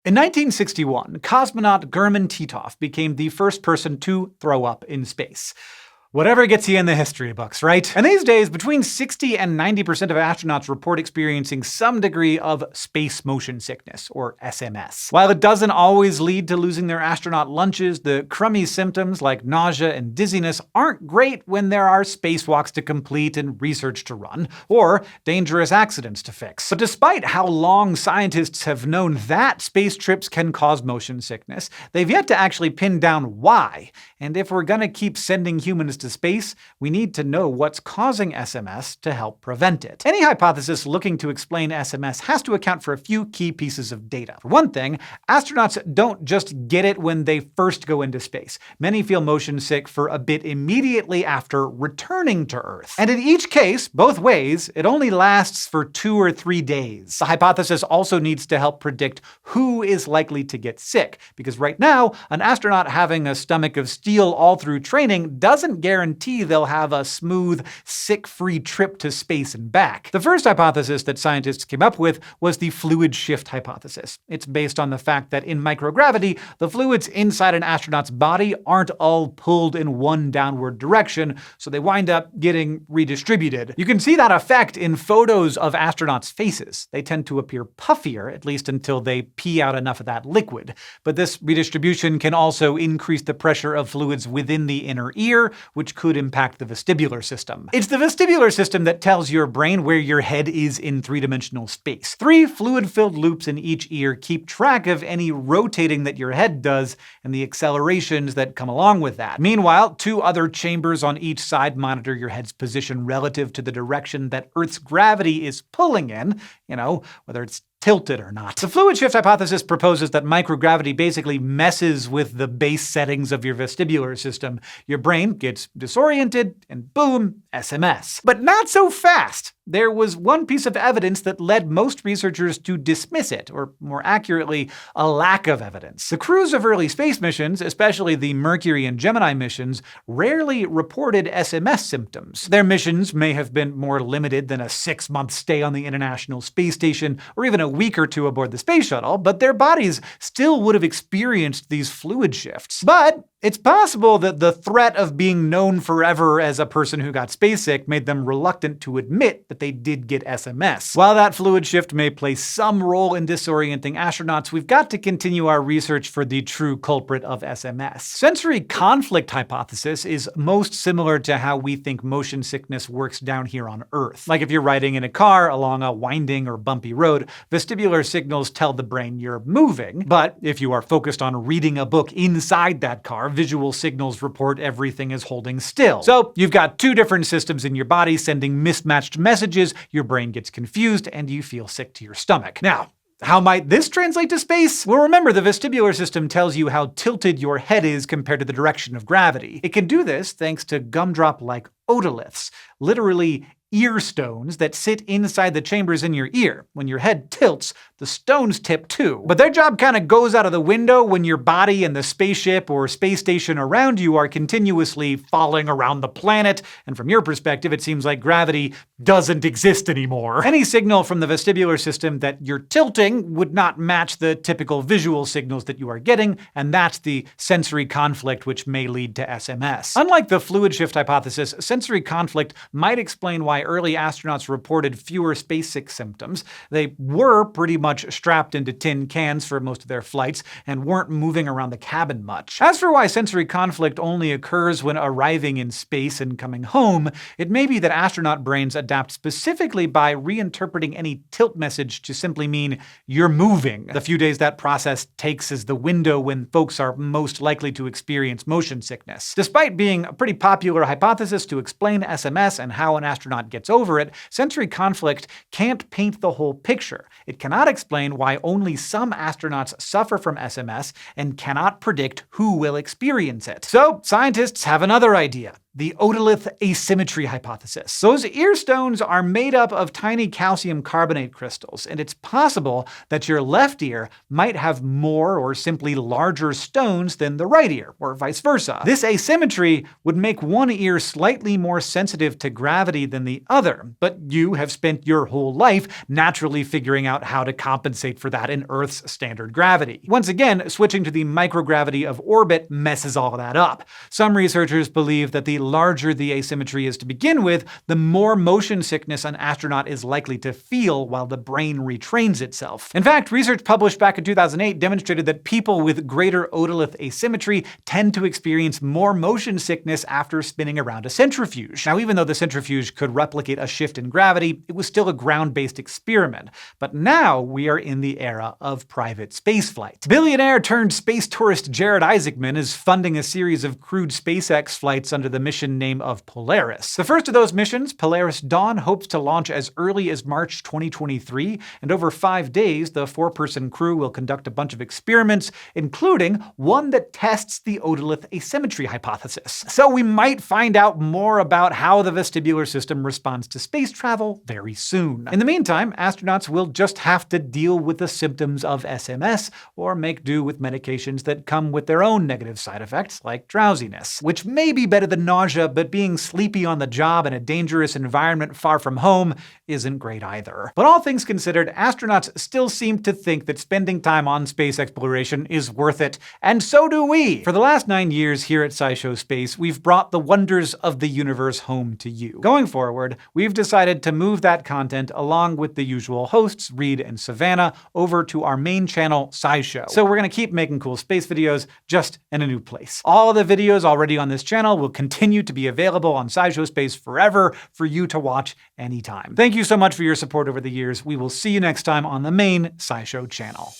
In 1961, cosmonaut Gurman Titov became the first person to throw up in space. Whatever gets you in the history books, right? And these days, between 60 and 90% of astronauts report experiencing some degree of space motion sickness, or SMS. While it doesn't always lead to losing their astronaut lunches, the crummy symptoms like nausea and dizziness aren't great when there are spacewalks to complete and research to run, or dangerous accidents to fix. But despite how long scientists have known that space trips can cause motion sickness, they've yet to actually pin down why. And if we're gonna keep sending humans to space, we need to know what's causing SMS to help prevent it. Any hypothesis looking to explain SMS has to account for a few key pieces of data. For one thing, astronauts don't just get it when they first go into space. Many feel motion sick for a bit immediately after returning to Earth. And in each case, both ways, it only lasts for 2 or 3 days. The hypothesis also needs to help predict who is likely to get sick, because right now, an astronaut having a stomach of steel all through training doesn't guarantee they'll have a smooth, sick-free trip to space and back. The first hypothesis that scientists came up with was the fluid shift hypothesis. It's based on the fact that in microgravity, the fluids inside an astronaut's body aren't all pulled in one downward direction, so they wind up getting redistributed. You can see that effect in photos of astronauts' faces. They tend to appear puffier, at least until they pee out enough of that liquid. But this redistribution can also increase the pressure of fluids within the inner ear, which could impact the vestibular system. It's the vestibular system that tells your brain where your head is in three-dimensional space. 3 fluid-filled loops in each ear keep track of any rotating that your head does and the accelerations that come along with that. Meanwhile, 2 other chambers on each side monitor your head's position relative to the direction that Earth's gravity is pulling in, whether it's tilted or not. The fluid shift hypothesis proposes that microgravity basically messes with the base settings of your vestibular system. Your brain gets disoriented, and boom, SMS. But not so fast. There was one piece of evidence that led most researchers to dismiss it, or more accurately, a lack of evidence. The crews of early space missions, especially the Mercury and Gemini missions, rarely reported SMS symptoms. Their missions may have been more limited than a 6-month stay on the International Space Station, or even a week or 2 aboard the space shuttle, but their bodies still would have experienced these fluid shifts. But it's possible that the threat of being known forever as a person who got space sick made them reluctant to admit that they did get SMS. While that fluid shift may play some role in disorienting astronauts, we've got to continue our research for the true culprit of SMS. Sensory conflict hypothesis is most similar to how we think motion sickness works down here on Earth. Like if you're riding in a car along a winding or bumpy road, vestibular signals tell the brain you're moving, but if you are focused on reading a book inside that car, visual signals report everything is holding still. So you've got 2 different systems in your body sending mismatched messages, your brain gets confused, and you feel sick to your stomach. Now, how might this translate to space? Well, remember, the vestibular system tells you how tilted your head is compared to the direction of gravity. It can do this thanks to gumdrop-like otoliths, literally ear stones that sit inside the chambers in your ear. When your head tilts, the stones tip too. But their job kind of goes out of the window when your body and the spaceship or space station around you are continuously falling around the planet, and from your perspective, it seems like gravity doesn't exist anymore. Any signal from the vestibular system that you're tilting would not match the typical visual signals that you are getting, and that's the sensory conflict which may lead to SMS. Unlike the fluid shift hypothesis, sensory conflict might explain why early astronauts reported fewer space-sick symptoms. They were pretty much strapped into tin cans for most of their flights and weren't moving around the cabin much. As for why sensory conflict only occurs when arriving in space and coming home, it may be that astronaut brains adapt specifically by reinterpreting any tilt message to simply mean you're moving. The few days that process takes is the window when folks are most likely to experience motion sickness. Despite being a pretty popular hypothesis to explain SMS and how an astronaut gets over it, sensory conflict can't paint the whole picture. It cannot explain why only some astronauts suffer from SMS and cannot predict who will experience it. So, scientists have another idea. the otolith asymmetry hypothesis. Those ear stones are made up of tiny calcium carbonate crystals, and it's possible that your left ear might have more or simply larger stones than the right ear, or vice versa. This asymmetry would make one ear slightly more sensitive to gravity than the other, but you have spent your whole life naturally figuring out how to compensate for that in Earth's standard gravity. Once again, switching to the microgravity of orbit messes all that up. Some researchers believe that the larger the asymmetry is to begin with, the more motion sickness an astronaut is likely to feel while the brain retrains itself. In fact, research published back in 2008 demonstrated that people with greater otolith asymmetry tend to experience more motion sickness after spinning around a centrifuge. Now, even though the centrifuge could replicate a shift in gravity, it was still a ground-based experiment. But now we are in the era of private spaceflight. Billionaire-turned-space tourist Jared Isaacman is funding a series of crewed SpaceX flights under the mission name of Polaris. The first of those missions, Polaris Dawn, hopes to launch as early as March 2023, and over 5 days, the 4-person crew will conduct a bunch of experiments, including one that tests the otolith asymmetry hypothesis. So we might find out more about how the vestibular system responds to space travel very soon. In the meantime, astronauts will just have to deal with the symptoms of SMS, or make do with medications that come with their own negative side effects, like drowsiness, which may be better than nausea, but being sleepy on the job in a dangerous environment far from home isn't great either. But all things considered, astronauts still seem to think that spending time on space exploration is worth it, and so do we! For the last 9 years here at SciShow Space, we've brought the wonders of the universe home to you. Going forward, we've decided to move that content, along with the usual hosts, Reed and Savannah, over to our main channel, SciShow. So we're gonna keep making cool space videos, just in a new place. All the videos already on this channel will continue to be available on SciShow Space forever for you to watch anytime. Thank you so much for your support over the years. We will see you next time on the main SciShow channel.